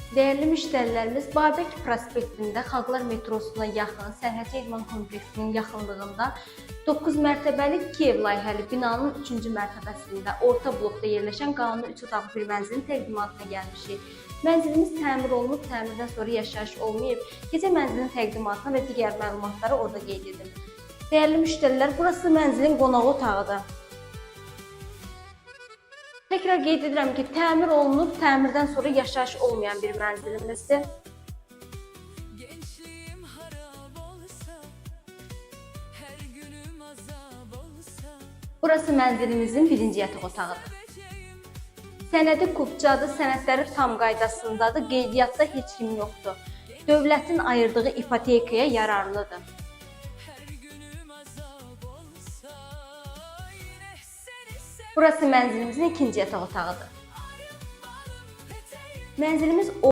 Dəyərli müştərilərimiz, Babək prospektində Xalqlar metrosuna yaxın Sərhədçi İdman kompleksinin yaxınlığında 9 mərtəbəli Kiyev layihəli binanın 3-cü mərtəbəsində orta blokda yerləşən qanuni 3 otaqlı bir mənzilin təqdimatına gəlmişik. Mənzilimiz təmir olunub, təmirdən sonra yaşayış olmayıb. Gecə mənzilin təqdimatına və digər məlumatları orada qeyd edim. Dəyərli müştərilər, burası mənzilin qonaq otağıdır. Təkrar qeyd edirəm ki, təmir olunub, təmirdən sonra yaşayış olmayan bir mənzilimizdir. Burası mənzilimizin birinci yataq otağıdır. Sənədi kubcadır, sənədləri tam qaydasındadır, qeydiyyatda heç kim yoxdur. Dövlətin ayırdığı ipotekaya yararlıdır. Burası mənzilimizin ikinci yataq otağıdır. Mənzilimiz